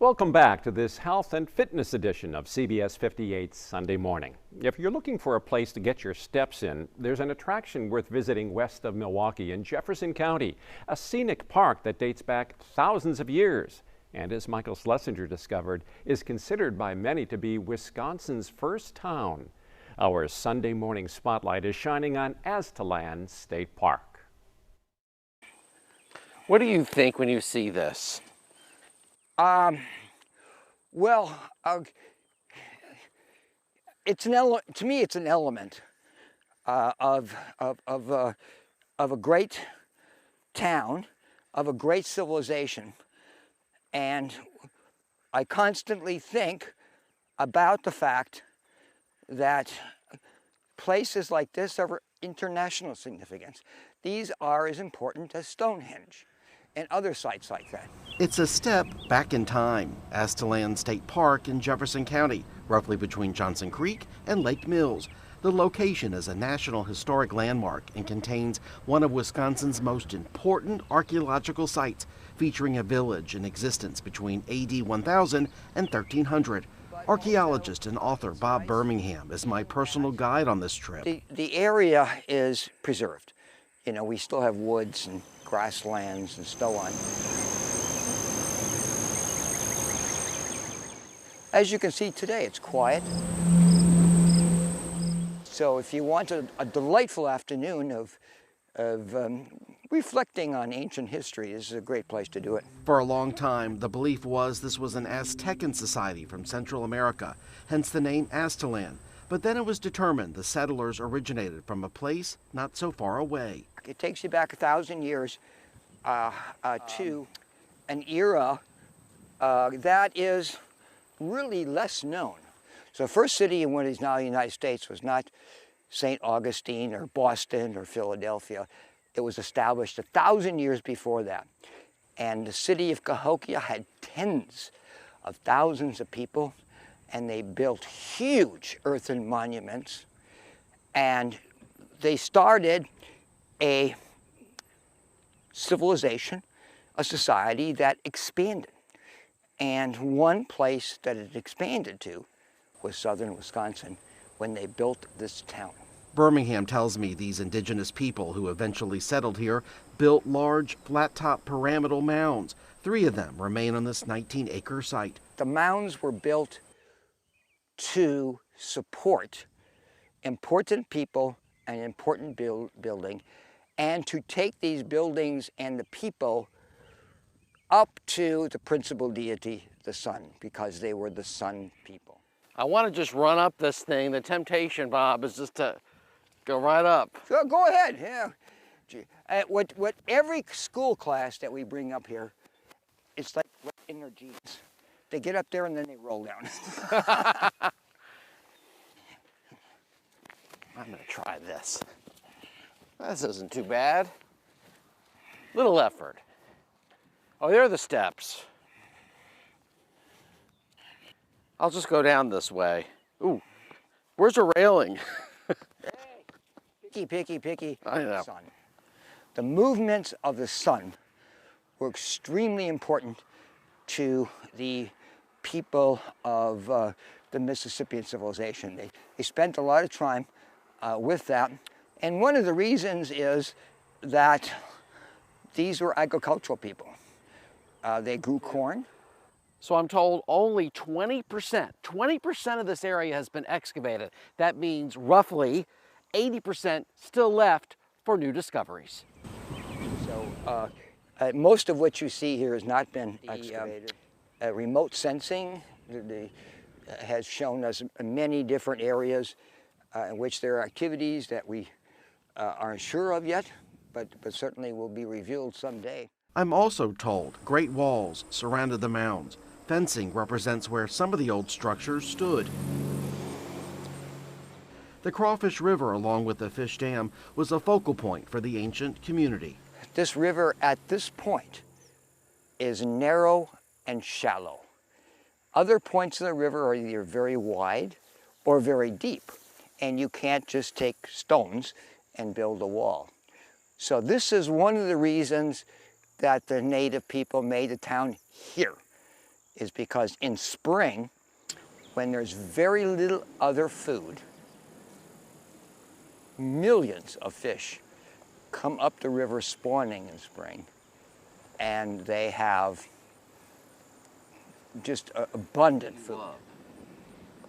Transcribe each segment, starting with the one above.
Welcome back to this health and fitness edition of CBS 58 Sunday Morning. If you're looking for a place to get your steps in, there's an attraction worth visiting west of Milwaukee in Jefferson County, a scenic park that dates back thousands of years. And as Michael Schlesinger discovered, is considered by many to be Wisconsin's first town. Our Sunday morning spotlight is shining on Aztalan State Park. What do you think when you see this? It's to me, it's an element of a great town, of a great civilization, and I constantly think about the fact that places like this are of international significance. These are as important as Stonehenge and other sites like that. It's a step back in time. Aztalan State Park in Jefferson County, roughly between Johnson Creek and Lake Mills. The location is a National Historic Landmark and contains one of Wisconsin's most important archaeological sites, featuring a village in existence between AD 1000 and 1300. Archaeologist and author Bob Birmingham is my personal guide on this trip. The area is preserved. You know, we still have woods and grasslands and so on. As you can see today, it's quiet. So if you want a delightful afternoon of reflecting on ancient history, this is a great place to do it. For a long time, the belief was this was an Aztecan society from Central America, hence the name Aztalan. But then it was determined the settlers originated from a place not so far away. It takes you back 1,000 years to an era that is really less known. So the first city in what is now the United States was not St. Augustine or Boston or Philadelphia. It was established 1,000 years before that. And the city of Cahokia had tens of thousands of people, and they built huge earthen monuments. And they started a civilization, a society that expanded. And one place that it expanded to was southern Wisconsin when they built this town. Birmingham tells me these indigenous people who eventually settled here built large, flat-top pyramidal mounds. 3 of them remain on this 19-acre site. The mounds were built to support important people and important building, and to take these buildings and the people up to the principal deity, the sun, because they were the sun people. I want to just run up this thing. The temptation, Bob, is just to go right up. So go ahead, yeah. What every school class that we bring up here, it's like in their genes. They get up there and then they roll down. I'm going to try this. This isn't too bad. Little effort. Oh, there are the steps. I'll just go down this way. Ooh, where's the railing? Hey, picky. I know. Sun. The movements of the sun were extremely important to the people of the Mississippian civilization. They spent a lot of time with that. And one of the reasons is that these were agricultural people. They grew corn. So I'm told only 20% of this area has been excavated. That means roughly 80% still left for new discoveries. So most of what you see here has not been excavated. Remote sensing has shown us many different areas in which there are activities that we aren't sure of yet, but certainly will be revealed someday. I'm also told great walls surrounded the mounds. Fencing represents where some of the old structures stood. The Crawfish River, along with the Fish Dam, was a focal point for the ancient community. This river at this point is narrow and shallow. Other points of the river are either very wide or very deep, and you can't just take stones and build a wall. So this is one of the reasons that the native people made a town here. is because in spring, when there's very little other food, millions of fish come up the river spawning in spring, and they have just abundant food.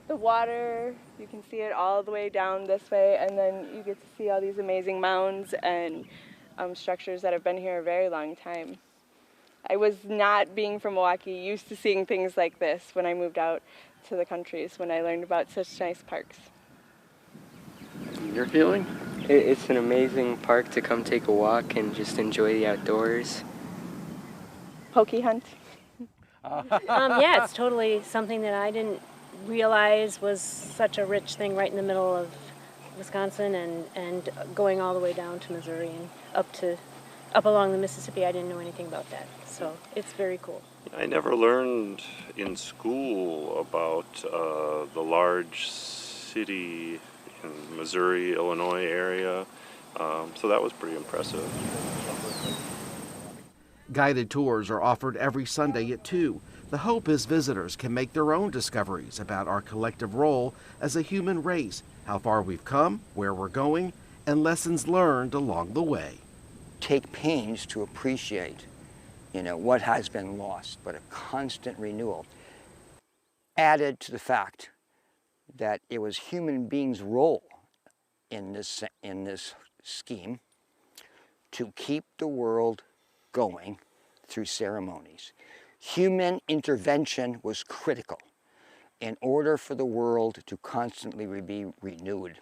The water, you can see it all the way down this way, and then you get to see all these amazing mounds and structures that have been here a very long time. I was not, being from Milwaukee, used to seeing things like this when I moved out to the countries, when I learned about such nice parks. Your feeling? It's an amazing park to come take a walk and just enjoy the outdoors. Pokey hunt. Yeah, it's totally something that I didn't realize was such a rich thing right in the middle of Wisconsin, and going all the way down to Missouri and up along the Mississippi. I didn't know anything about that, so it's very cool. I never learned in school about the large city in Missouri, Illinois area, so that was pretty impressive. Guided tours are offered every Sunday at 2. The hope is visitors can make their own discoveries about our collective role as a human race, how far we've come, where we're going, and lessons learned along the way. Take pains to appreciate, what has been lost, but a constant renewal. Added to the fact that it was human beings' role in this scheme to keep the world going through ceremonies. Human intervention was critical in order for the world to constantly be renewed.